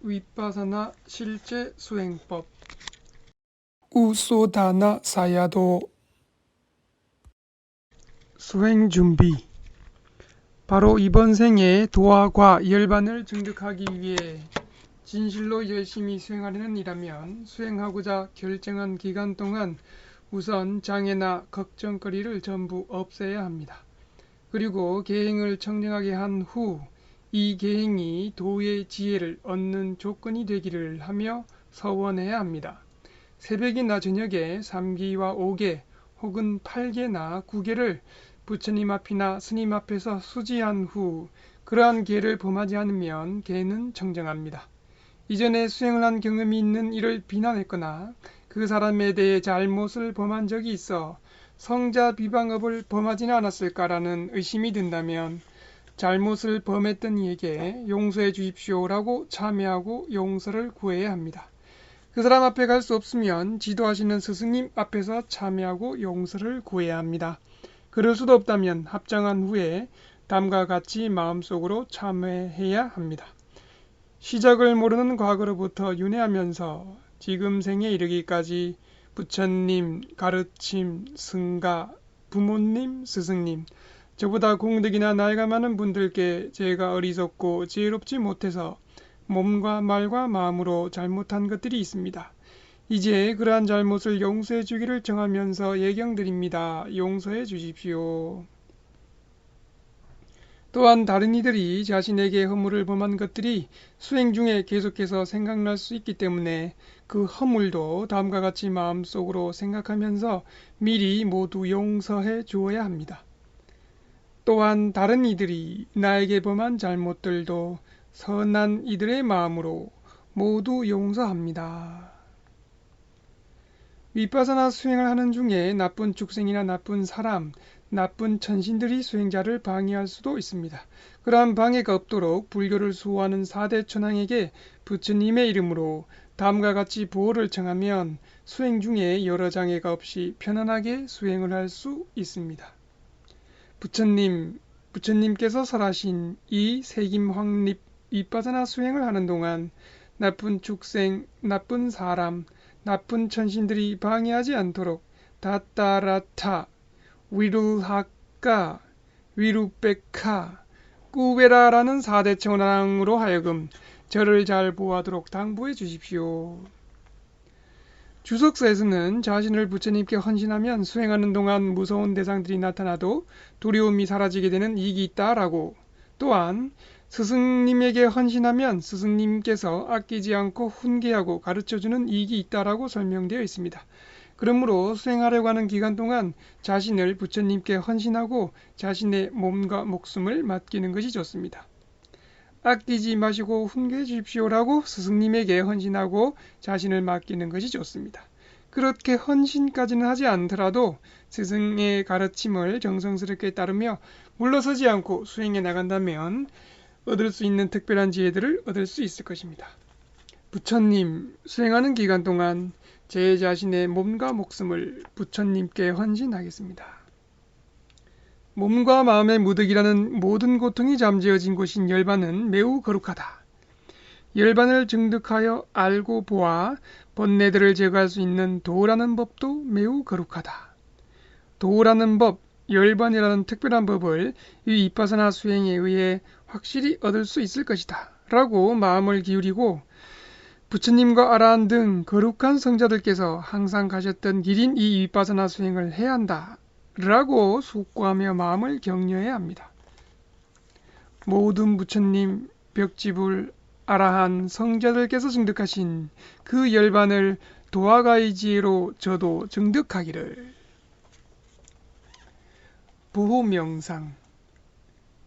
윗바사나 실제 수행법 우소다나 사야도 수행 준비 바로 이번 생에 도화과 열반을 증득하기 위해 진실로 열심히 수행하려는 이라면 수행하고자 결정한 기간 동안 우선 장애나 걱정거리를 전부 없애야 합니다. 그리고 계행을 청정하게 한 후 이 계행이 도의 지혜를 얻는 조건이 되기를 하며 서원해야 합니다. 새벽이나 저녁에 3기와 5개 혹은 8개나 9개를 부처님 앞이나 스님 앞에서 수지한 후 그러한 계를 범하지 않으면 계는 청정합니다. 이전에 수행을 한 경험이 있는 이를 비난했거나 그 사람에 대해 잘못을 범한 적이 있어 성자 비방업을 범하지는 않았을까라는 의심이 든다면 잘못을 범했던 이에게 용서해 주십시오라고 참회하고 용서를 구해야 합니다. 그 사람 앞에 갈 수 없으면 지도하시는 스승님 앞에서 참회하고 용서를 구해야 합니다. 그럴 수도 없다면 합장한 후에 다음과 같이 마음속으로 참회해야 합니다. 시작을 모르는 과거로부터 윤회하면서 지금 생에 이르기까지 부처님, 가르침, 승가, 부모님, 스승님, 저보다 공덕이나 나이가 많은 분들께 제가 어리석고 지혜롭지 못해서 몸과 말과 마음으로 잘못한 것들이 있습니다. 이제 그러한 잘못을 용서해 주기를 정하면서 예경드립니다. 용서해 주십시오. 또한 다른 이들이 자신에게 허물을 범한 것들이 수행 중에 계속해서 생각날 수 있기 때문에 그 허물도 다음과 같이 마음속으로 생각하면서 미리 모두 용서해 주어야 합니다. 또한 다른 이들이 나에게 범한 잘못들도 선한 이들의 마음으로 모두 용서합니다. 윗바사나 수행을 하는 중에 나쁜 축생이나 나쁜 사람, 나쁜 천신들이 수행자를 방해할 수도 있습니다. 그러한 방해가 없도록 불교를 수호하는 4대 천왕에게 부처님의 이름으로 다음과 같이 보호를 청하면 수행 중에 여러 장애가 없이 편안하게 수행을 할 수 있습니다. 부처님께서 설하신 이 세김황립 윗바사나 수행을 하는 동안 나쁜 축생, 나쁜 사람, 나쁜 천신들이 방해하지 않도록 다따라타, 위루하까, 위루백카, 꾸베라라는 4대 천왕으로 하여금 저를 잘 보호하도록 당부해 주십시오. 주석서에서는 자신을 부처님께 헌신하면 수행하는 동안 무서운 대상들이 나타나도 두려움이 사라지게 되는 이익이 있다라고, 또한 스승님에게 헌신하면 스승님께서 아끼지 않고 훈계하고 가르쳐주는 이익이 있다라고 설명되어 있습니다. 그러므로 수행하려고 하는 기간 동안 자신을 부처님께 헌신하고 자신의 몸과 목숨을 맡기는 것이 좋습니다. 아끼지 마시고 훈계해 주십시오라고 스승님에게 헌신하고 자신을 맡기는 것이 좋습니다. 그렇게 헌신까지는 하지 않더라도 스승의 가르침을 정성스럽게 따르며 물러서지 않고 수행해 나간다면 얻을 수 있는 특별한 지혜들을 얻을 수 있을 것입니다. 부처님, 수행하는 기간 동안 제 자신의 몸과 목숨을 부처님께 헌신하겠습니다. 몸과 마음의 무득이라는 모든 고통이 잠재워진 곳인 열반은 매우 거룩하다. 열반을 증득하여 알고 보아 번뇌들을 제거할 수 있는 도라는 법도 매우 거룩하다. 도라는 법, 열반이라는 특별한 법을 이 윗바사나 수행에 의해 확실히 얻을 수 있을 것이다 라고 마음을 기울이고 부처님과 아라한 등 거룩한 성자들께서 항상 가셨던 길인 이 윗바사나 수행을 해야 한다 라고 숙고하며 마음을 격려해야 합니다. 모든 부처님, 벽지불, 아라한 성자들께서 증득하신 그 열반을 도화가의 지혜로 저도 증득하기를. 보호명상.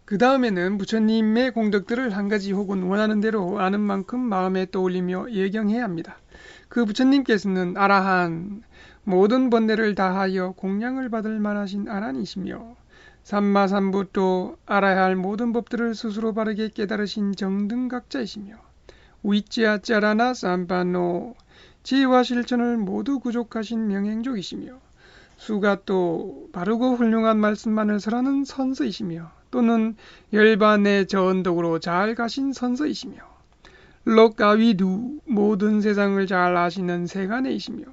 그 다음에는 부처님의 공덕들을 한 가지 혹은 원하는 대로 아는 만큼 마음에 떠올리며 예경해야 합니다. 그 부처님께서는 아라한, 모든 번뇌를 다하여 공양을 받을 만하신 아란이시며 삼마삼부또 알아야 할 모든 법들을 스스로 바르게 깨달으신 정등각자이시며 위찌아짜라나 삼바노, 지혜와 실천을 모두 구족하신 명행족이시며 수가 또 바르고 훌륭한 말씀만을 설하는 선서이시며 또는 열반의 저언덕으로 잘 가신 선서이시며 록가위두 모든 세상을 잘 아시는 세간에이시며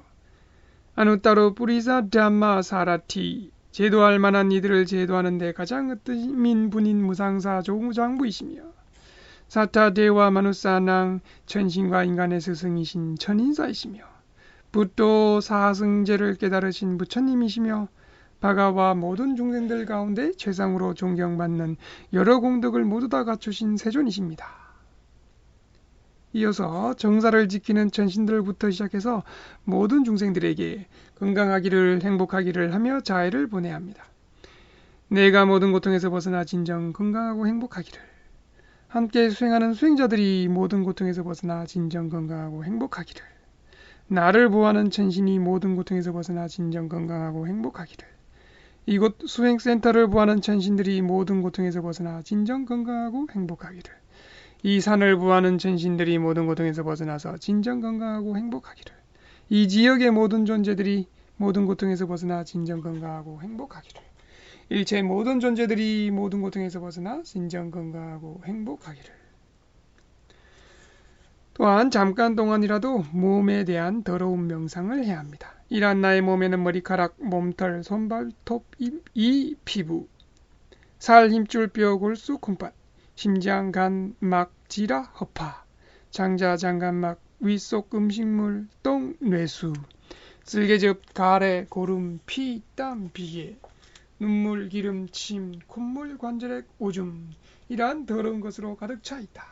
아누따로 뿌리사 담마 사라티 제도할 만한 이들을 제도하는 데 가장 으뜸인 분인 무상사 조무장부이시며 사타대와 마누사낭 천신과 인간의 스승이신 천인사이시며 붓도 사승제를 깨달으신 부처님이시며 바가와 모든 중생들 가운데 최상으로 존경받는 여러 공덕을 모두 다 갖추신 세존이십니다. 이어서 정사를 지키는 천신들부터 시작해서 모든 중생들에게 건강하기를 행복하기를 하며 자애를 보내야 합니다. 내가 모든 고통에서 벗어나 진정 건강하고 행복하기를 함께 수행하는 수행자들이 모든 고통에서 벗어나 진정 건강하고 행복하기를 나를 보호하는 천신이 모든 고통에서 벗어나 진정 건강하고 행복하기를 이곳 수행센터를 보호하는 천신들이 모든 고통에서 벗어나 진정 건강하고 행복하기를 이 산을 보호하는 천신들이 모든 고통에서 벗어나서 진정 건강하고 행복하기를 이 지역의 모든 존재들이 모든 고통에서 벗어나 진정 건강하고 행복하기를 일체 모든 존재들이 모든 고통에서 벗어나 진정 건강하고 행복하기를 또한 잠깐 동안이라도 몸에 대한 더러운 명상을 해야 합니다. 이러한 나의 몸에는 머리카락, 몸털, 손발, 톱, 이 피부, 살, 힘줄, 뼈, 골수, 콩팥, 심장, 간, 막, 지라, 허파, 장자, 장간막, 윗속 음식물, 똥, 뇌수, 쓸개즙, 가래, 고름, 피, 땀, 비계, 눈물, 기름, 침, 콧물, 관절액, 오줌 이러한 더러운 것으로 가득 차 있다.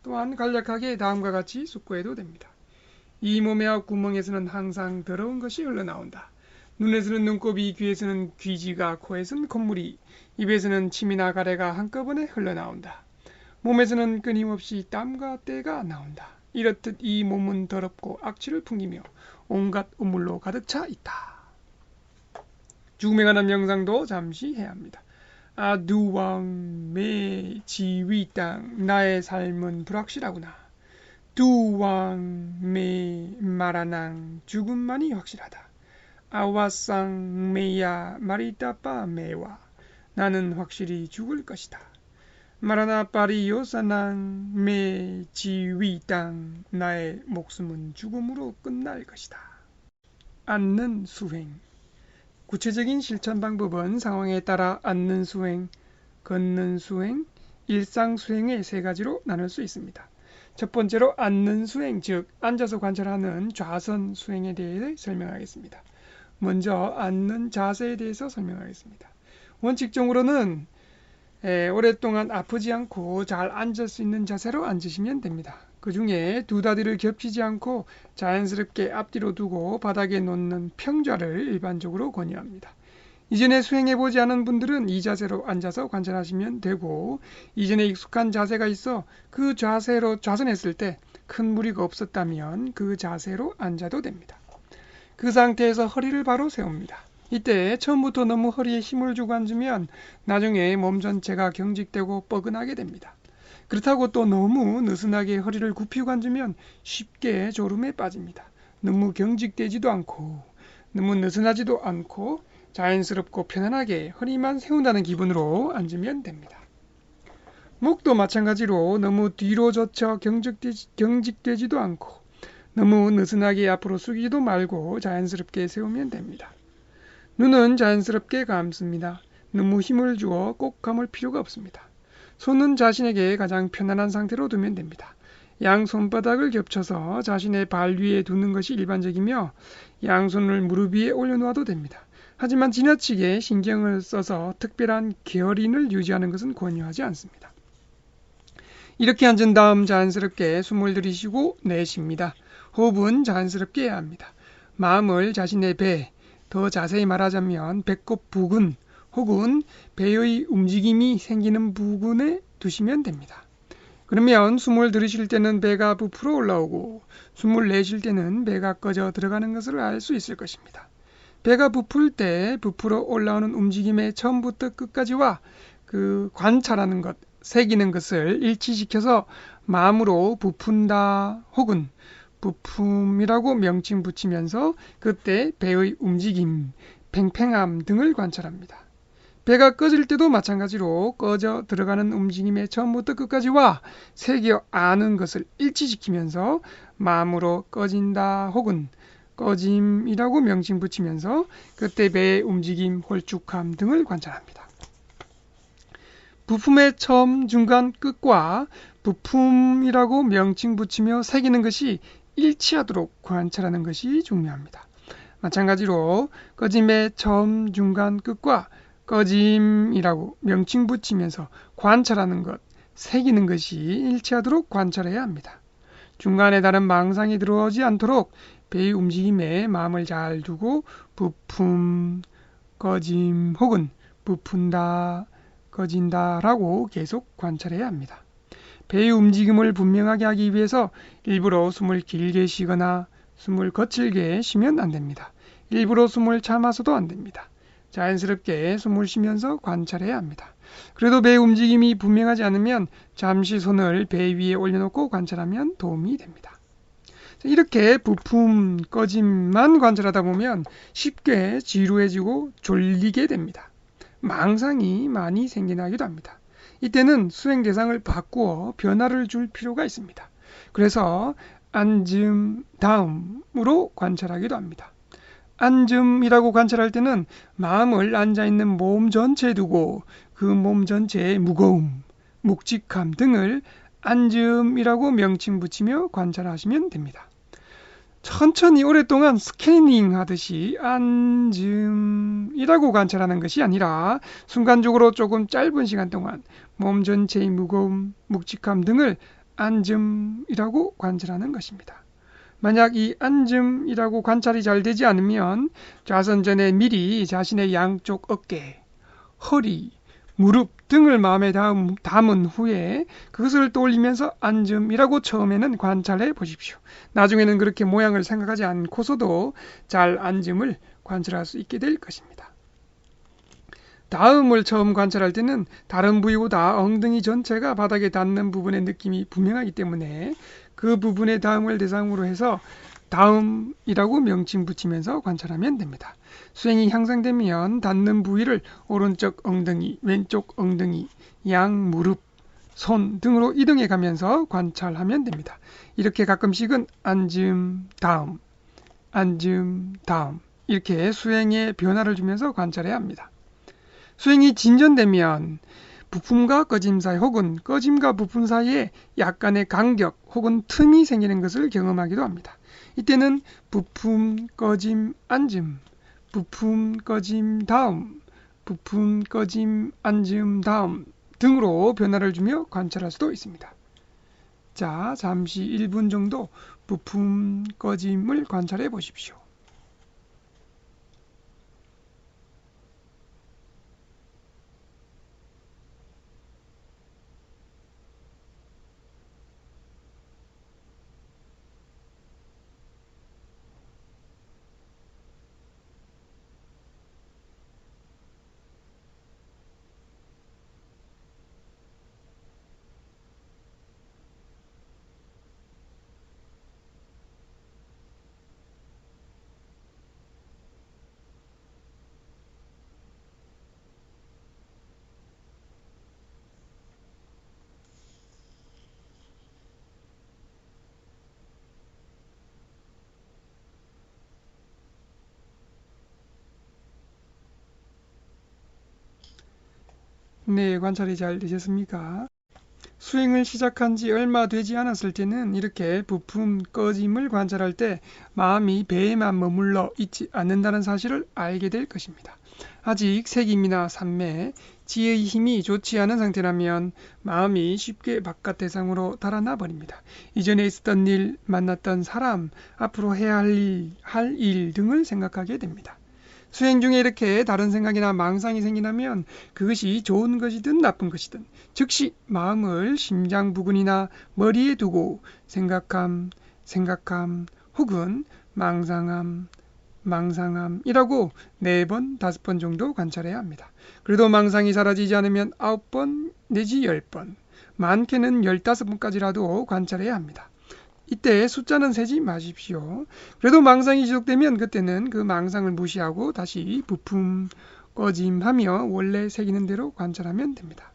또한 간략하게 다음과 같이 숙고해도 됩니다. 이 몸의 앞구멍에서는 항상 더러운 것이 흘러나온다. 눈에서는 눈곱이, 귀에서는 귀지가, 코에서는 콧물이, 입에서는 침이나 가래가 한꺼번에 흘러나온다. 몸에서는 끊임없이 땀과 때가 나온다. 이렇듯 이 몸은 더럽고 악취를 풍기며 온갖 우물로 가득 차 있다. 죽음에 관한 명상도 잠시 해야 합니다. 아두왕 매 지위땅 나의 삶은 불확실하구나. 두왕 매 마라낭 죽음만이 확실하다. 아와상 메야 마리따빠 메와 나는 확실히 죽을 것이다. 마라나 파리 요사낭 매 지위땅 나의 목숨은 죽음으로 끝날 것이다. 앉는 수행 구체적인 실천 방법은 상황에 따라 앉는 수행, 걷는 수행, 일상 수행의 세 가지로 나눌 수 있습니다. 첫 번째로 앉는 수행, 즉 앉아서 관찰하는 좌선 수행에 대해 설명하겠습니다. 먼저 앉는 자세에 대해서 설명하겠습니다. 원칙적으로는 오랫동안 아프지 않고 잘 앉을 수 있는 자세로 앉으시면 됩니다. 그 중에 두 다리를 겹치지 않고 자연스럽게 앞뒤로 두고 바닥에 놓는 평좌를 일반적으로 권유합니다. 이전에 수행해보지 않은 분들은 이 자세로 앉아서 관찰하시면 되고 이전에 익숙한 자세가 있어 그 자세로 좌선했을 때 큰 무리가 없었다면 그 자세로 앉아도 됩니다. 그 상태에서 허리를 바로 세웁니다. 이때 처음부터 너무 허리에 힘을 주고 앉으면 나중에 몸 전체가 경직되고 뻐근하게 됩니다. 그렇다고 또 너무 느슨하게 허리를 굽히고 앉으면 쉽게 졸음에 빠집니다. 너무 경직되지도 않고 너무 느슨하지도 않고 자연스럽고 편안하게 허리만 세운다는 기분으로 앉으면 됩니다. 목도 마찬가지로 너무 뒤로 젖혀 경직되지도 않고 너무 느슨하게 앞으로 숙이지도 말고 자연스럽게 세우면 됩니다. 눈은 자연스럽게 감습니다. 너무 힘을 주어 꼭 감을 필요가 없습니다. 손은 자신에게 가장 편안한 상태로 두면 됩니다. 양 손바닥을 겹쳐서 자신의 발 위에 두는 것이 일반적이며 양손을 무릎 위에 올려놓아도 됩니다. 하지만 지나치게 신경을 써서 특별한 결인을 유지하는 것은 권유하지 않습니다. 이렇게 앉은 다음 자연스럽게 숨을 들이쉬고 내쉽니다. 호흡은 자연스럽게 해야 합니다. 마음을 자신의 배, 더 자세히 말하자면 배꼽 부근 혹은 배의 움직임이 생기는 부근에 두시면 됩니다. 그러면 숨을 들이쉴 때는 배가 부풀어 올라오고 숨을 내쉴 때는 배가 꺼져 들어가는 것을 알 수 있을 것입니다. 배가 부풀 때 부풀어 올라오는 움직임의 처음부터 끝까지와 그 관찰하는 것, 새기는 것을 일치시켜서 마음으로 부푼다 혹은 부품이라고 명칭 붙이면서 그때 배의 움직임, 팽팽함 등을 관찰합니다. 배가 꺼질 때도 마찬가지로 꺼져 들어가는 움직임의 처음부터 끝까지와 새겨 아는 것을 일치시키면서 마음으로 꺼진다 혹은 꺼짐이라고 명칭 붙이면서 그때 배의 움직임, 홀쭉함 등을 관찰합니다. 부품의 처음, 중간, 끝과 부품이라고 명칭 붙이며 새기는 것이 일치하도록 관찰하는 것이 중요합니다. 마찬가지로 꺼짐의 처음, 중간, 끝과 꺼짐이라고 명칭 붙이면서 관찰하는 것, 새기는 것이 일치하도록 관찰해야 합니다. 중간에 다른 망상이 들어오지 않도록 배의 움직임에 마음을 잘 두고 부품, 꺼짐 혹은 부푼다, 꺼진다 라고 계속 관찰해야 합니다. 배의 움직임을 분명하게 하기 위해서 일부러 숨을 길게 쉬거나 숨을 거칠게 쉬면 안 됩니다. 일부러 숨을 참아서도 안 됩니다. 자연스럽게 숨을 쉬면서 관찰해야 합니다. 그래도 배의 움직임이 분명하지 않으면 잠시 손을 배 위에 올려놓고 관찰하면 도움이 됩니다. 이렇게 부품, 꺼짐만 관찰하다 보면 쉽게 지루해지고 졸리게 됩니다. 망상이 많이 생겨나기도 합니다. 이때는 수행 대상을 바꾸어 변화를 줄 필요가 있습니다. 그래서 앉음, 다음으로 관찰하기도 합니다. 앉음이라고 관찰할 때는 마음을 앉아있는 몸 전체에 두고 그 몸 전체의 무거움, 묵직함 등을 앉음이라고 명칭 붙이며 관찰하시면 됩니다. 천천히 오랫동안 스캐닝 하듯이 앉음이라고 관찰하는 것이 아니라 순간적으로 조금 짧은 시간 동안 몸 전체의 무거움, 묵직함 등을 앉음이라고 관찰하는 것입니다. 만약 이 앉음이라고 관찰이 잘 되지 않으면 좌선 전에 미리 자신의 양쪽 어깨, 허리, 무릎 등을 마음에 담은 후에 그것을 떠올리면서 앉음이라고 처음에는 관찰해 보십시오. 나중에는 그렇게 모양을 생각하지 않고서도 잘 앉음을 관찰할 수 있게 될 것입니다. 다음을 처음 관찰할 때는 다른 부위보다 엉덩이 전체가 바닥에 닿는 부분의 느낌이 분명하기 때문에 그 부분의 다음을 대상으로 해서 다음이라고 명칭 붙이면서 관찰하면 됩니다. 수행이 향상되면 닿는 부위를 오른쪽 엉덩이, 왼쪽 엉덩이, 양 무릎, 손 등으로 이동해 가면서 관찰하면 됩니다. 이렇게 가끔씩은 앉음, 다음, 앉음, 다음 이렇게 수행에 변화를 주면서 관찰해야 합니다. 수행이 진전되면 부품과 꺼짐 사이 혹은 꺼짐과 부품 사이에 약간의 간격 혹은 틈이 생기는 것을 경험하기도 합니다. 이때는 부품, 꺼짐, 앉음, 부품, 꺼짐, 다음, 부품, 꺼짐, 앉음, 다음 등으로 변화를 주며 관찰할 수도 있습니다. 자, 잠시 1분 정도 부품, 꺼짐을 관찰해 보십시오. 네, 관찰이 잘 되셨습니까? 수행을 시작한 지 얼마 되지 않았을 때는 이렇게 부품 꺼짐을 관찰할 때 마음이 배에만 머물러 있지 않는다는 사실을 알게 될 것입니다. 아직 색임이나 삼매, 지혜의 힘이 좋지 않은 상태라면 마음이 쉽게 바깥 대상으로 달아나 버립니다. 이전에 있었던 일, 만났던 사람, 앞으로 해야 할 일 등을 생각하게 됩니다. 수행 중에 이렇게 다른 생각이나 망상이 생기면 그것이 좋은 것이든 나쁜 것이든 즉시 마음을 심장 부근이나 머리에 두고 생각함 혹은 망상함이라고 4번, 5번 정도 관찰해야 합니다. 그래도 망상이 사라지지 않으면 9번 내지 10번, 많게는 15번까지라도 관찰해야 합니다. 이때 숫자는 세지 마십시오. 그래도 망상이 지속되면 그때는 그 망상을 무시하고 다시 부품, 꺼짐하며 원래 새기는 대로 관찰하면 됩니다.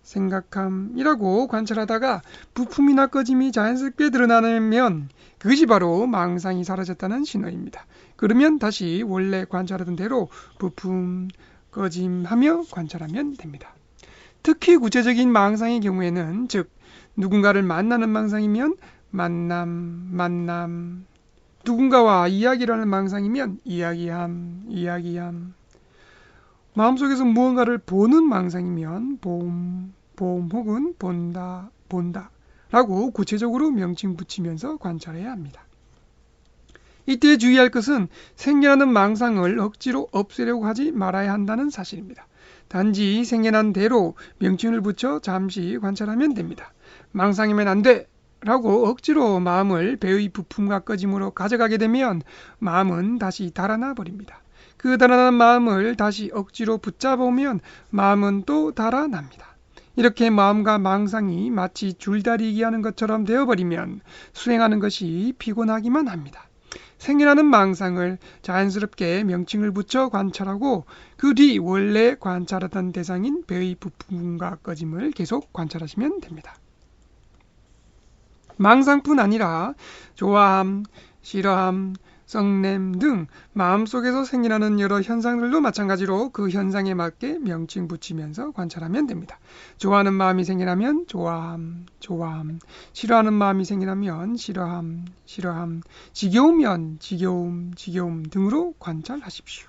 생각함이라고 관찰하다가 부품이나 꺼짐이 자연스럽게 드러나면 그것이 바로 망상이 사라졌다는 신호입니다. 그러면 다시 원래 관찰하던 대로 부품, 꺼짐하며 관찰하면 됩니다. 특히 구체적인 망상의 경우에는 즉 누군가를 만나는 망상이면 만남, 누군가와 이야기를 하는 망상이면 이야기함, 마음속에서 무언가를 보는 망상이면 봄 혹은 본다 라고 구체적으로 명칭 붙이면서 관찰해야 합니다. 이때 주의할 것은 생겨나는 망상을 억지로 없애려고 하지 말아야 한다는 사실입니다. 단지 생겨난 대로 명칭을 붙여 잠시 관찰하면 됩니다. 망상이면 안 돼! 라고 억지로 마음을 배의 부품과 꺼짐으로 가져가게 되면 마음은 다시 달아나 버립니다. 그 달아난 마음을 다시 억지로 붙잡아오면 마음은 또 달아납니다. 이렇게 마음과 망상이 마치 줄다리기 하는 것처럼 되어버리면 수행하는 것이 피곤하기만 합니다. 생겨나는 망상을 자연스럽게 명칭을 붙여 관찰하고 그 뒤 원래 관찰하던 대상인 배의 부품과 꺼짐을 계속 관찰하시면 됩니다. 망상뿐 아니라 좋아함, 싫어함, 썩냄 등 마음속에서 생겨나는 여러 현상들도 마찬가지로 그 현상에 맞게 명칭 붙이면서 관찰하면 됩니다. 좋아하는 마음이 생겨나면 좋아함, 싫어하는 마음이 생겨나면 싫어함, 지겨우면 지겨움 등으로 관찰하십시오.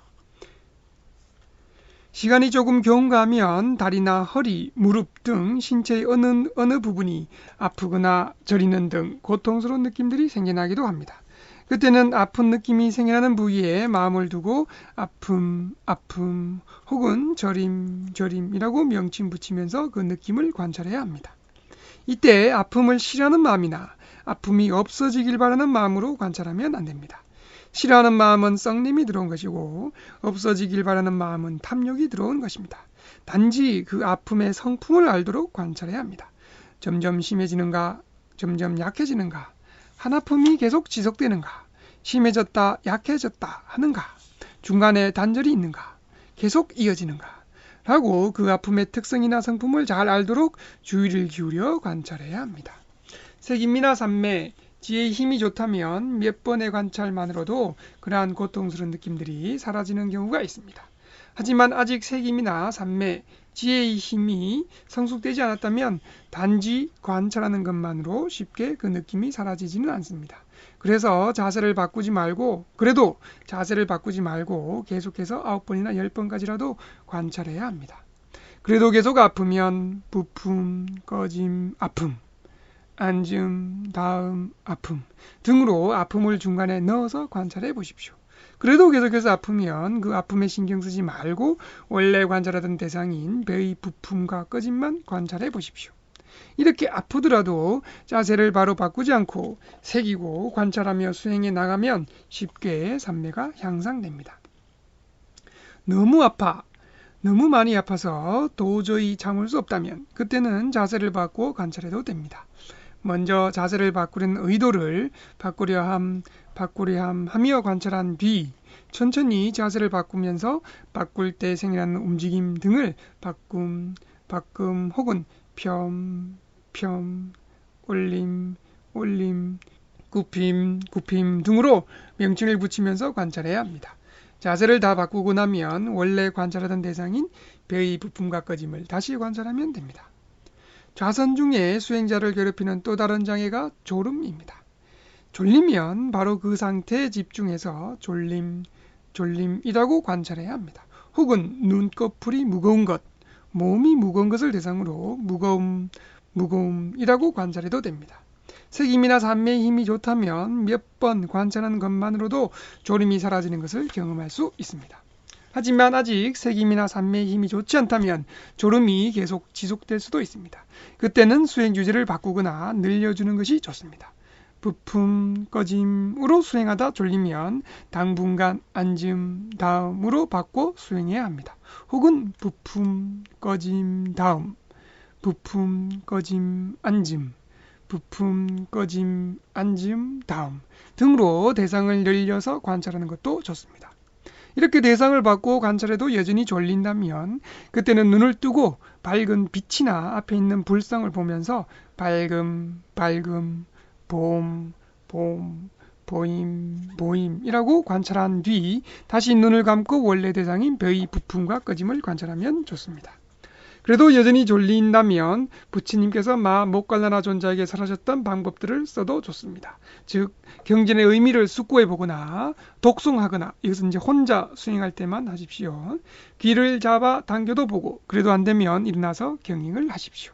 시간이 조금 경과하면 다리나 허리, 무릎 등 신체의 어느 부분이 아프거나 저리는 등 고통스러운 느낌들이 생겨나기도 합니다. 그때는 아픈 느낌이 생겨나는 부위에 마음을 두고 아픔 혹은 저림이라고 명칭 붙이면서 그 느낌을 관찰해야 합니다. 이때 아픔을 싫어하는 마음이나 아픔이 없어지길 바라는 마음으로 관찰하면 안 됩니다. 싫어하는 마음은 썩림이 들어온 것이고 없어지길 바라는 마음은 탐욕이 들어온 것입니다. 단지 그 아픔의 성품을 알도록 관찰해야 합니다. 점점 심해지는가, 점점 약해지는가, 한 아픔이 계속 지속되는가, 심해졌다, 약해졌다 하는가, 중간에 단절이 있는가, 계속 이어지는가 라고 그 아픔의 특성이나 성품을 잘 알도록 주의를 기울여 관찰해야 합니다. 색임이나 산매, 지혜의 힘이 좋다면 몇 번의 관찰만으로도 그러한 고통스러운 느낌들이 사라지는 경우가 있습니다. 하지만 아직 색임이나 산매, 지혜의 힘이 성숙되지 않았다면 단지 관찰하는 것만으로 쉽게 그 느낌이 사라지지는 않습니다. 그래도 자세를 바꾸지 말고 계속해서 9번이나 10번까지라도 관찰해야 합니다. 그래도 계속 아프면 부품, 꺼짐, 아픔, 앉음, 다음, 아픔 등으로 아픔을 중간에 넣어서 관찰해 보십시오. 그래도 계속해서 아프면 그 아픔에 신경 쓰지 말고 원래 관찰하던 대상인 배의 부품과 꺼짐만 관찰해 보십시오. 이렇게 아프더라도 자세를 바로 바꾸지 않고 새기고 관찰하며 수행해 나가면 쉽게 산매가 향상됩니다. 너무 많이 아파서 도저히 참을 수 없다면 그때는 자세를 바꾸어 관찰해도 됩니다. 먼저 자세를 바꾸려는 의도를 바꾸려 함 하며 관찰한 뒤 천천히 자세를 바꾸면서 바꿀 때 생겨나는 움직임 등을 바꿈 혹은 펴, 올림, 굽힘 등으로 명칭을 붙이면서 관찰해야 합니다. 자세를 다 바꾸고 나면 원래 관찰하던 대상인 배의 부품과 꺼짐을 다시 관찰하면 됩니다. 좌선 중에 수행자를 괴롭히는 또 다른 장애가 졸음입니다. 졸리면 바로 그 상태에 집중해서 졸림이라고 관찰해야 합니다. 혹은 눈꺼풀이 무거운 것, 몸이 무거운 것을 대상으로 무거움이라고 관찰해도 됩니다. 색임이나 산매의 힘이 좋다면 몇 번 관찰하는 것만으로도 졸음이 사라지는 것을 경험할 수 있습니다. 하지만 아직 색임이나 산매의 힘이 좋지 않다면 졸음이 계속 지속될 수도 있습니다. 그때는 수행 주제를 바꾸거나 늘려주는 것이 좋습니다. 부품, 꺼짐으로 수행하다 졸리면 당분간 앉음, 다음으로 바꿔 수행해야 합니다. 혹은 부품, 꺼짐, 다음, 부품, 꺼짐, 앉음, 부품, 꺼짐, 앉음, 다음 등으로 대상을 늘려서 관찰하는 것도 좋습니다. 이렇게 대상을 받고 관찰해도 여전히 졸린다면 그때는 눈을 뜨고 밝은 빛이나 앞에 있는 불상을 보면서 밝음, 밝음, 봄, 봄, 보임, 보임이라고 관찰한 뒤 다시 눈을 감고 원래 대상인 벼의 부품과 꺼짐을 관찰하면 좋습니다. 그래도 여전히 졸린다면 부처님께서 모갈라나 존자에게 설하셨던 방법들을 써도 좋습니다. 즉 경전의 의미를 숙고해 보거나 독송하거나, 이것은 이제 혼자 수행할 때만 하십시오. 귀를 잡아 당겨도 보고, 그래도 안 되면 일어나서 경행을 하십시오.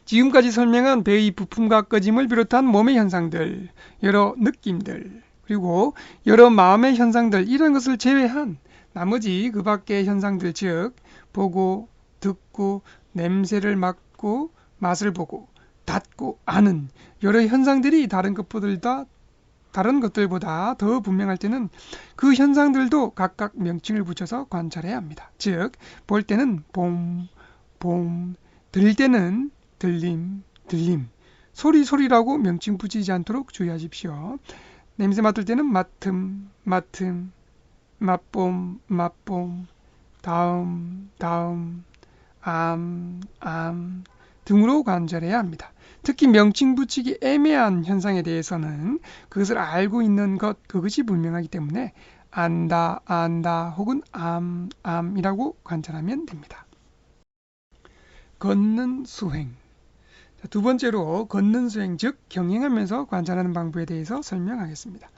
지금까지 설명한 배의 부품과 꺼짐을 비롯한 몸의 현상들, 여러 느낌들, 그리고 여러 마음의 현상들, 이런 것을 제외한 나머지 그 밖의 현상들, 즉 보고, 듣고, 냄새를 맡고, 맛을 보고, 닿고, 아는 여러 현상들이 다른 것들보다 더 분명할 때는 그 현상들도 각각 명칭을 붙여서 관찰해야 합니다. 즉, 볼 때는 봄, 들릴 때는 들림, 소리라고 명칭 붙이지 않도록 주의하십시오. 냄새 맡을 때는 맡음, 맛봄, 다음, 암 등으로 관찰해야 합니다. 특히 명칭 붙이기 애매한 현상에 대해서는 그것을 알고 있는 그것이 분명하기 때문에 안다 혹은 암이라고 관찰하면 됩니다. 걷는 수행. 두 번째로 걷는 수행, 즉 경행하면서 관찰하는 방법에 대해서 설명하겠습니다.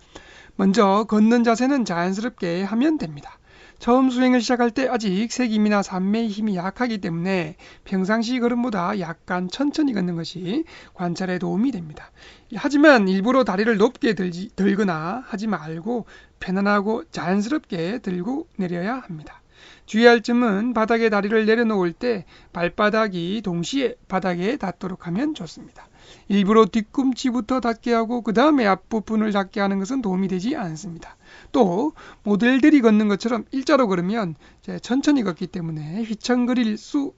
먼저 걷는 자세는 자연스럽게 하면 됩니다. 처음 수행을 시작할 때 아직 색임이나 삼매의 힘이 약하기 때문에 평상시 걸음보다 약간 천천히 걷는 것이 관찰에 도움이 됩니다. 하지만 일부러 다리를 높게 들거나 하지 말고 편안하고 자연스럽게 들고 내려야 합니다. 주의할 점은 바닥에 다리를 내려놓을 때 발바닥이 동시에 바닥에 닿도록 하면 좋습니다. 일부러 뒤꿈치부터 닿게 하고 그 다음에 앞부분을 닿게 하는 것은 도움이 되지 않습니다. 또 모델들이 걷는 것처럼 일자로 걸으면 천천히 걷기 때문에 휘청거릴 수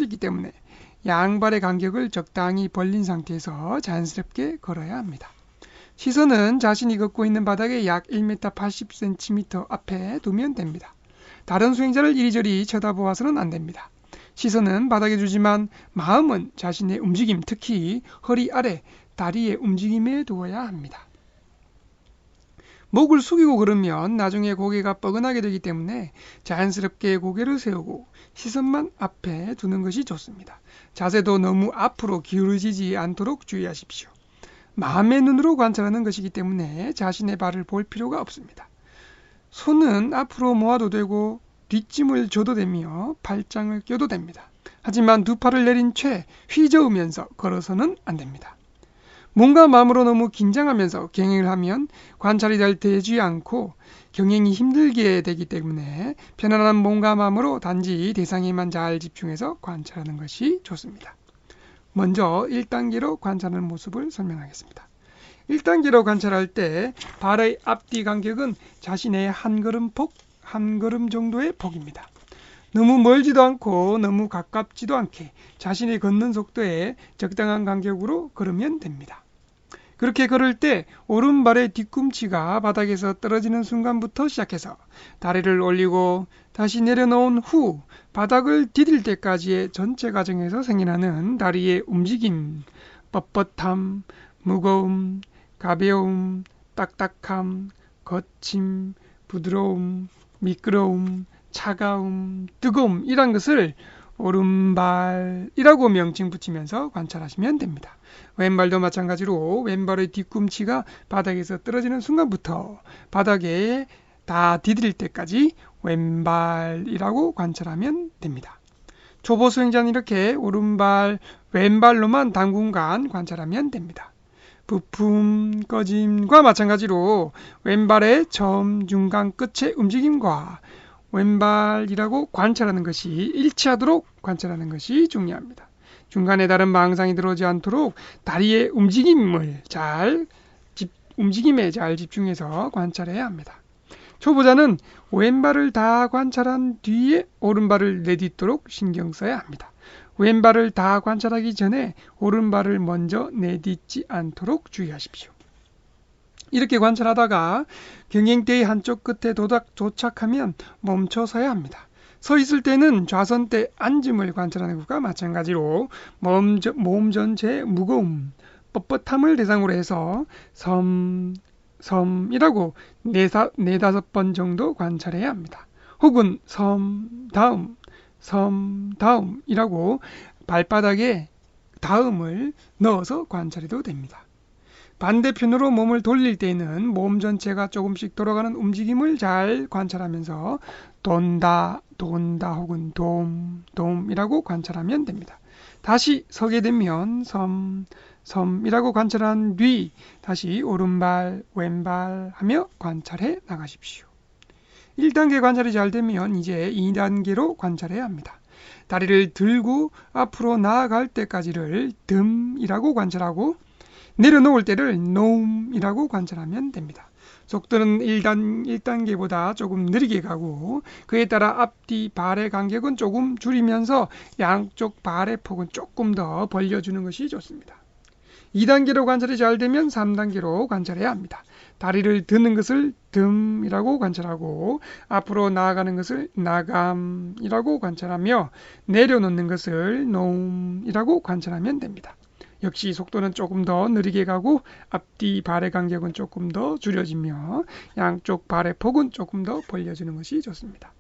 있기 때문에 양발의 간격을 적당히 벌린 상태에서 자연스럽게 걸어야 합니다. 시선은 자신이 걷고 있는 바닥에 약 1m 80cm 앞에 두면 됩니다. 다른 수행자를 이리저리 쳐다보아서는 안 됩니다. 시선은 바닥에 두지만 마음은 자신의 움직임, 특히 허리 아래, 다리의 움직임에 두어야 합니다. 목을 숙이고 걸으면 나중에 고개가 뻐근하게 되기 때문에 자연스럽게 고개를 세우고 시선만 앞에 두는 것이 좋습니다. 자세도 너무 앞으로 기울어지지 않도록 주의하십시오. 마음의 눈으로 관찰하는 것이기 때문에 자신의 발을 볼 필요가 없습니다. 손은 앞으로 모아도 되고 뒷짐을 져도 되며 팔짱을 껴도 됩니다. 하지만 두 팔을 내린 채 휘저으면서 걸어서는 안 됩니다. 몸과 마음으로 너무 긴장하면서 경행을 하면 관찰이 잘 되지 않고 경행이 힘들게 되기 때문에 편안한 몸과 마음으로 단지 대상에만 잘 집중해서 관찰하는 것이 좋습니다. 먼저 1단계로 관찰하는 모습을 설명하겠습니다. 1단계로 관찰할 때 발의 앞뒤 간격은 자신의 한 걸음 정도의 폭입니다. 너무 멀지도 않고 너무 가깝지도 않게 자신이 걷는 속도에 적당한 간격으로 걸으면 됩니다. 그렇게 걸을 때 오른발의 뒤꿈치가 바닥에서 떨어지는 순간부터 시작해서 다리를 올리고 다시 내려놓은 후 바닥을 디딜 때까지의 전체 과정에서 생겨나는 다리의 움직임, 뻣뻣함, 무거움, 가벼움, 딱딱함, 거침, 부드러움, 미끄러움, 차가움, 뜨거움, 이런 것을 오른발이라고 명칭 붙이면서 관찰하시면 됩니다. 왼발도 마찬가지로 왼발의 뒤꿈치가 바닥에서 떨어지는 순간부터 바닥에 다 디딜 때까지 왼발이라고 관찰하면 됩니다. 초보 수행자는 이렇게 오른발, 왼발로만 당분간 관찰하면 됩니다. 부품 꺼짐과 마찬가지로 왼발의 처음, 중간, 끝의 움직임과 왼발이라고 관찰하는 것이 일치하도록 관찰하는 것이 중요합니다. 중간에 다른 망상이 들어오지 않도록 다리의 움직임에 잘 집중해서 관찰해야 합니다. 초보자는 왼발을 다 관찰한 뒤에 오른발을 내딛도록 신경 써야 합니다. 왼발을 다 관찰하기 전에 오른발을 먼저 내딛지 않도록 주의하십시오. 이렇게 관찰하다가 경행대의 한쪽 끝에 도착하면 멈춰 서야 합니다. 서 있을 때는 좌선대 앉음을 관찰하는 것과 마찬가지로 몸 전체의 무거움, 뻣뻣함을 대상으로 해서 섬이라고 네다섯 번 정도 관찰해야 합니다. 혹은 섬 다음이라고 발바닥에 다음을 넣어서 관찰해도 됩니다. 반대편으로 몸을 돌릴 때에는 몸 전체가 조금씩 돌아가는 움직임을 잘 관찰하면서 돈다 혹은 돔이라고 관찰하면 됩니다. 다시 서게 되면 섬이라고 관찰한 뒤 다시 오른발 왼발 하며 관찰해 나가십시오. 1단계 관찰이 잘 되면 이제 2단계로 관찰해야 합니다. 다리를 들고 앞으로 나아갈 때까지를 듬이라고 관찰하고 내려놓을 때를 놈이라고 관찰하면 됩니다. 속도는 1단계보다 조금 느리게 가고 그에 따라 앞뒤 발의 간격은 조금 줄이면서 양쪽 발의 폭은 조금 더 벌려주는 것이 좋습니다. 2단계로 관찰이 잘 되면 3단계로 관찰해야 합니다. 다리를 드는 것을 듬이라고 관찰하고 앞으로 나아가는 것을 나감이라고 관찰하며 내려놓는 것을 놈이라고 관찰하면 됩니다. 역시 속도는 조금 더 느리게 가고 앞뒤 발의 간격은 조금 더 줄여지며 양쪽 발의 폭은 조금 더 벌려주는 것이 좋습니다.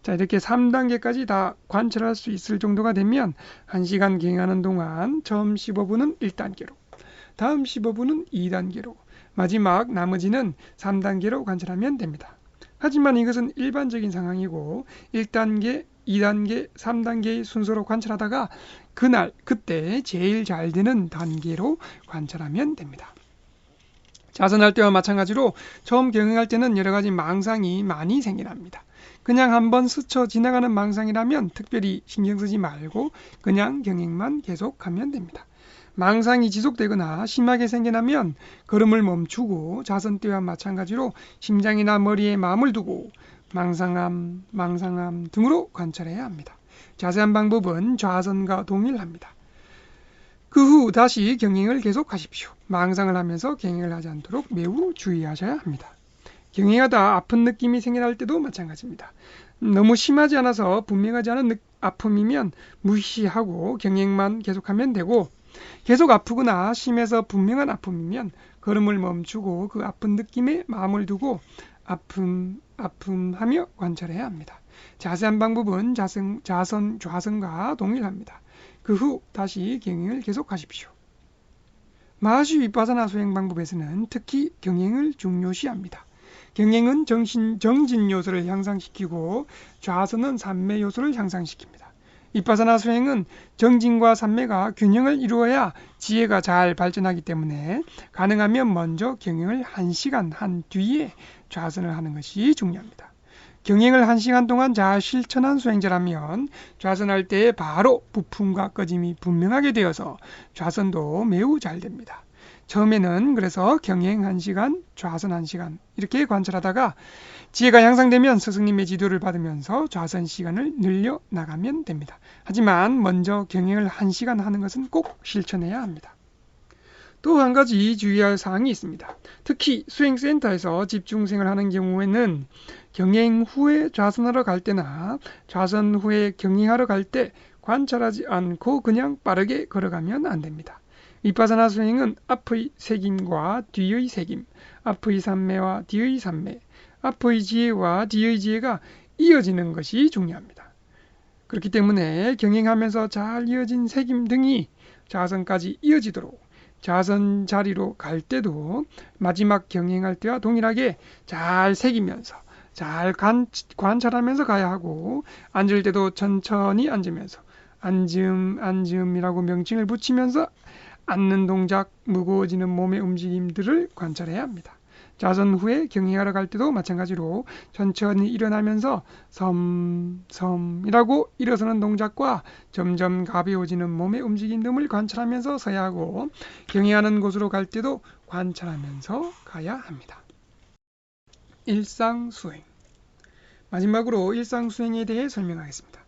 자, 이렇게 3단계까지 다 관찰할 수 있을 정도가 되면 1시간 경행하는 동안 처음 15분은 1단계로, 다음 15분은 2단계로, 마지막 나머지는 3단계로 관찰하면 됩니다. 하지만 이것은 일반적인 상황이고 1단계, 2단계, 3단계의 순서로 관찰하다가 그때 제일 잘 되는 단계로 관찰하면 됩니다. 자선할 때와 마찬가지로 처음 경영할 때는 여러 가지 망상이 많이 생겨납니다. 그냥 한번 스쳐 지나가는 망상이라면 특별히 신경 쓰지 말고 그냥 경행만 계속하면 됩니다. 망상이 지속되거나 심하게 생겨나면 걸음을 멈추고 자선 때와 마찬가지로 심장이나 머리에 마음을 두고 망상함 등으로 관찰해야 합니다. 자세한 방법은 좌선과 동일합니다. 그 후 다시 경행을 계속하십시오. 망상을 하면서 경행을 하지 않도록 매우 주의하셔야 합니다. 경행하다 아픈 느낌이 생겨날 때도 마찬가지입니다. 너무 심하지 않아서 분명하지 않은 아픔이면 무시하고 경행만 계속하면 되고 계속 아프거나 심해서 분명한 아픔이면 걸음을 멈추고 그 아픈 느낌에 마음을 두고 아픔하며 관찰해야 합니다. 자세한 방법은 좌선과 동일합니다. 그 후 다시 경행을 계속하십시오. 마하시 위파사나 수행 방법에서는 특히 경행을 중요시합니다. 경행은 정진 요소를 향상시키고 좌선은 산매 요소를 향상시킵니다. 위파사나 수행은 정진과 산매가 균형을 이루어야 지혜가 잘 발전하기 때문에 가능하면 먼저 경행을 1시간 한 뒤에 좌선을 하는 것이 중요합니다. 경행을 1시간 동안 잘 실천한 수행자라면 좌선할 때 바로 부품과 꺼짐이 분명하게 되어서 좌선도 매우 잘 됩니다. 처음에는 그래서 경행 1시간, 좌선 1시간 이렇게 관찰하다가 지혜가 향상되면 스승님의 지도를 받으면서 좌선 시간을 늘려 나가면 됩니다. 하지만 먼저 경행을 1시간 하는 것은 꼭 실천해야 합니다. 또 한 가지 주의할 사항이 있습니다. 특히 수행센터에서 집중수행을 하는 경우에는 경행 후에 좌선하러 갈 때나 좌선 후에 경행하러 갈 때 관찰하지 않고 그냥 빠르게 걸어가면 안 됩니다. 위파사나 수행은 앞의 색임과 뒤의 색임, 앞의 산매와 뒤의 산매, 앞의 지혜와 뒤의 지혜가 이어지는 것이 중요합니다. 그렇기 때문에 경행하면서 잘 이어진 색임 등이 좌선까지 이어지도록 좌선 자리로 갈 때도 마지막 경행할 때와 동일하게 잘 새기면서 잘 관찰하면서 가야 하고 앉을 때도 천천히 앉으면서 앉음이라고 명칭을 붙이면서 앉는 동작, 무거워지는 몸의 움직임들을 관찰해야 합니다. 좌선 후에 경행하러 갈 때도 마찬가지로 천천히 일어나면서 섬이라고 일어서는 동작과 점점 가벼워지는 몸의 움직임 등을 관찰하면서 서야 하고 경행하는 곳으로 갈 때도 관찰하면서 가야 합니다. 일상수행. 마지막으로 일상수행에 대해 설명하겠습니다.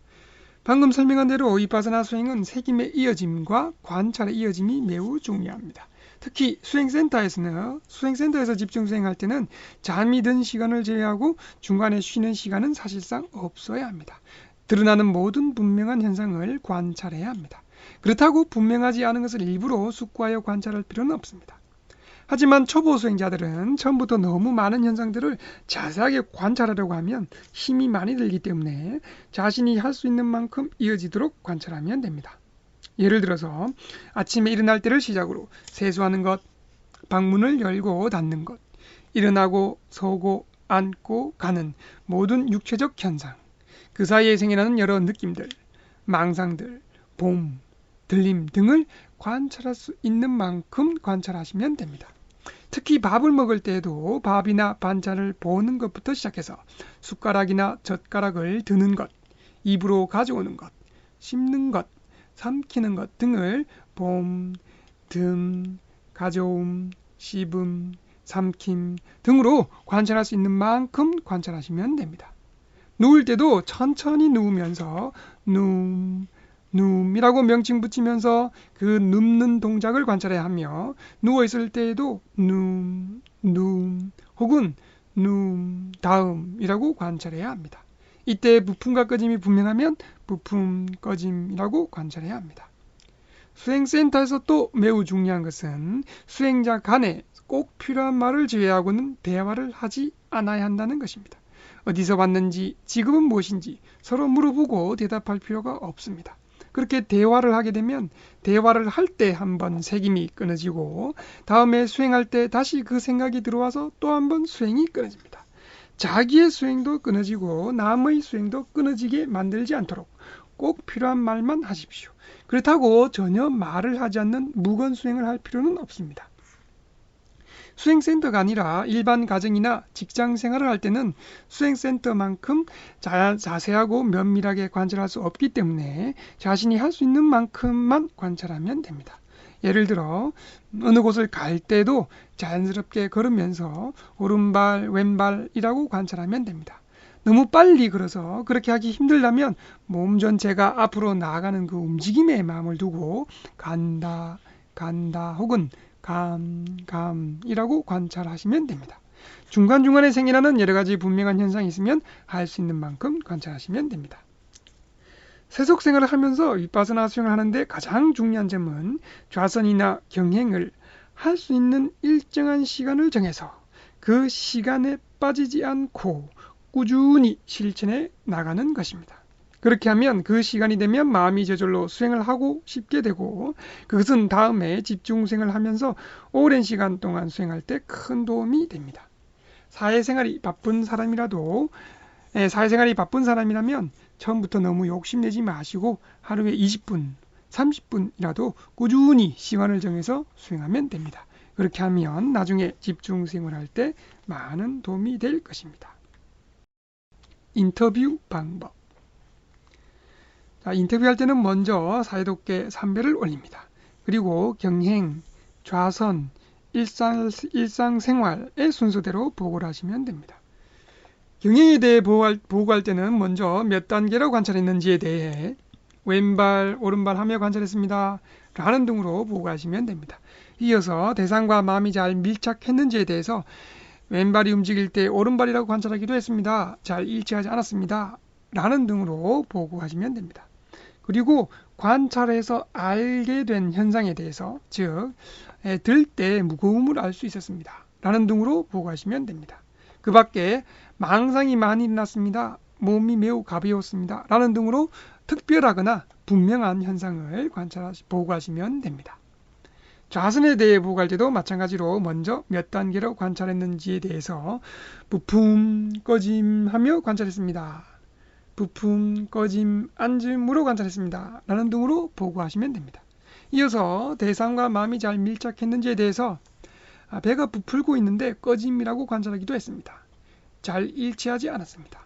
방금 설명한 대로 위파사나 수행은 새김의 이어짐과 관찰의 이어짐이 매우 중요합니다. 특히 수행센터에서 집중 수행할 때는 잠이 든 시간을 제외하고 중간에 쉬는 시간은 사실상 없어야 합니다. 드러나는 모든 분명한 현상을 관찰해야 합니다. 그렇다고 분명하지 않은 것을 일부러 숙고하여 관찰할 필요는 없습니다. 하지만 초보 수행자들은 처음부터 너무 많은 현상들을 자세하게 관찰하려고 하면 힘이 많이 들기 때문에 자신이 할 수 있는 만큼 이어지도록 관찰하면 됩니다. 예를 들어서 아침에 일어날 때를 시작으로 세수하는 것, 방문을 열고 닫는 것, 일어나고 서고 앉고 가는 모든 육체적 현상, 그 사이에 생겨나는 여러 느낌들, 망상들, 봄, 들림 등을 관찰할 수 있는 만큼 관찰하시면 됩니다. 특히 밥을 먹을 때에도 밥이나 반찬을 보는 것부터 시작해서 숟가락이나 젓가락을 드는 것, 입으로 가져오는 것, 씹는 것, 삼키는 것 등을 봄, 듬, 가져옴, 씹음, 삼킴 등으로 관찰할 수 있는 만큼 관찰하시면 됩니다. 누울 때도 천천히 누우면서 누움이라고 명칭 붙이면서 그 눕는 동작을 관찰해야 하며 누워있을 때에도 누움 혹은 다음이라고 관찰해야 합니다. 이때 부품과 꺼짐이 분명하면 부품, 꺼짐이라고 관찰해야 합니다. 수행센터에서 또 매우 중요한 것은 수행자 간에 꼭 필요한 말을 제외하고는 대화를 하지 않아야 한다는 것입니다. 어디서 왔는지, 직업은 무엇인지 서로 물어보고 대답할 필요가 없습니다. 그렇게 대화를 하게 되면 대화를 할 때 한번 색임이 끊어지고 다음에 수행할 때 다시 그 생각이 들어와서 또 한번 수행이 끊어집니다. 자기의 수행도 끊어지고 남의 수행도 끊어지게 만들지 않도록 꼭 필요한 말만 하십시오. 그렇다고 전혀 말을 하지 않는 무건 수행을 할 필요는 없습니다. 수행센터가 아니라 일반 가정이나 직장 생활을 할 때는 수행센터만큼 자세하고 면밀하게 관찰할 수 없기 때문에 자신이 할 수 있는 만큼만 관찰하면 됩니다. 예를 들어 어느 곳을 갈 때도 자연스럽게 걸으면서 오른발, 왼발이라고 관찰하면 됩니다. 너무 빨리 걸어서 그렇게 하기 힘들다면 몸 전체가 앞으로 나아가는 그 움직임에 마음을 두고 간다 혹은 감이라고 관찰하시면 됩니다. 중간중간에 생겨나는 여러 가지 분명한 현상이 있으면 할 수 있는 만큼 관찰하시면 됩니다. 세속 생활을 하면서 윗바사나 수행을 하는데 가장 중요한 점은 좌선이나 경행을 할 수 있는 일정한 시간을 정해서 그 시간에 빠지지 않고 꾸준히 실천해 나가는 것입니다. 그렇게 하면 그 시간이 되면 마음이 저절로 수행을 하고 싶게 되고 그것은 다음에 집중 수행을 하면서 오랜 시간 동안 수행할 때 큰 도움이 됩니다. 사회생활이 바쁜 사람이라면 처음부터 너무 욕심내지 마시고 하루에 20분, 30분이라도 꾸준히 시간을 정해서 수행하면 됩니다. 그렇게 하면 나중에 집중 수행을 할 때 많은 도움이 될 것입니다. 인터뷰 방법. 인터뷰할 때는 먼저 사이좋게 3배를 올립니다. 그리고 경행, 좌선, 일상생활의 순서대로 보고를 하시면 됩니다. 경행에 대해 보고할 때는 먼저 몇 단계로 관찰했는지에 대해 왼발, 오른발 하며 관찰했습니다. 라는 등으로 보고하시면 됩니다. 이어서 대상과 마음이 잘 밀착했는지에 대해서 왼발이 움직일 때 오른발이라고 관찰하기도 했습니다. 잘 일치하지 않았습니다. 라는 등으로 보고하시면 됩니다. 그리고 관찰해서 알게 된 현상에 대해서 즉 들 때 무거움을 알 수 있었습니다. 라는 등으로 보고하시면 됩니다. 그 밖에 망상이 많이 일어났습니다. 몸이 매우 가벼웠습니다. 라는 등으로 특별하거나 분명한 현상을 보고하시면 됩니다. 좌선에 대해 보고할 때도 마찬가지로 먼저 몇 단계로 관찰했는지에 대해서 부품, 꺼짐하며 관찰했습니다. 부품, 꺼짐, 앉음으로 관찰했습니다. 라는 등으로 보고하시면 됩니다. 이어서 대상과 마음이 잘 밀착했는지에 대해서 배가 부풀고 있는데 꺼짐이라고 관찰하기도 했습니다. 잘 일치하지 않았습니다.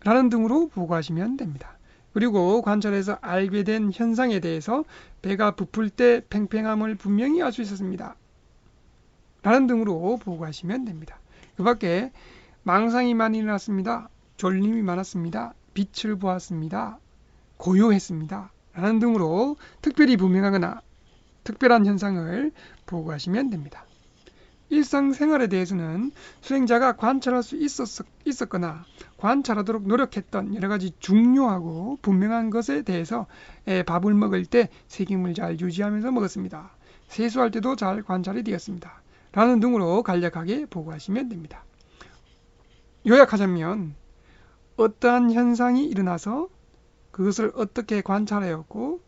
라는 등으로 보고하시면 됩니다. 그리고 관찰해서 알게 된 현상에 대해서 배가 부풀 때 팽팽함을 분명히 알 수 있었습니다. 라는 등으로 보고하시면 됩니다. 그 밖에 망상이 많이 일어났습니다. 졸림이 많았습니다. 빛을 보았습니다. 고요했습니다. 라는 등으로 특별히 분명하거나 특별한 현상을 보고하시면 됩니다. 일상생활에 대해서는 수행자가 관찰할 수 있었거나 관찰하도록 노력했던 여러 가지 중요하고 분명한 것에 대해서 밥을 먹을 때 색임을 잘 유지하면서 먹었습니다. 세수할 때도 잘 관찰이 되었습니다. 라는 등으로 간략하게 보고하시면 됩니다. 요약하자면 어떠한 현상이 일어나서 그것을 어떻게 관찰하였고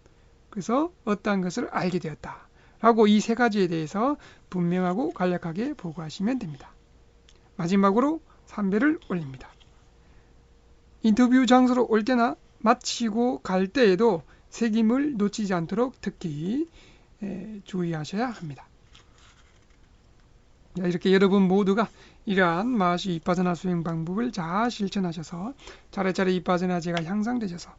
그래서 어떠한 것을 알게 되었다. 라고 이 세 가지에 대해서 분명하고 간략하게 보고하시면 됩니다. 마지막으로 3배를 올립니다. 인터뷰 장소로 올 때나 마치고 갈 때에도 색임을 놓치지 않도록 특히 주의하셔야 합니다. 이렇게 여러분 모두가 이러한 마하시 이빠사나 수행 방법을 잘 실천하셔서 차례차례 이빠사나제가 향상되셔서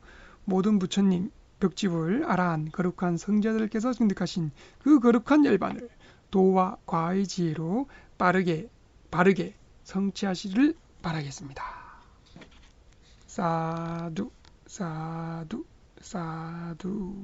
모든 부처님 벽집을 아라한 거룩한 성자들께서 증득하신 그 거룩한 열반을 도와 과의 지혜로 바르게 성취하시기를 바라겠습니다. 사두 사두 사두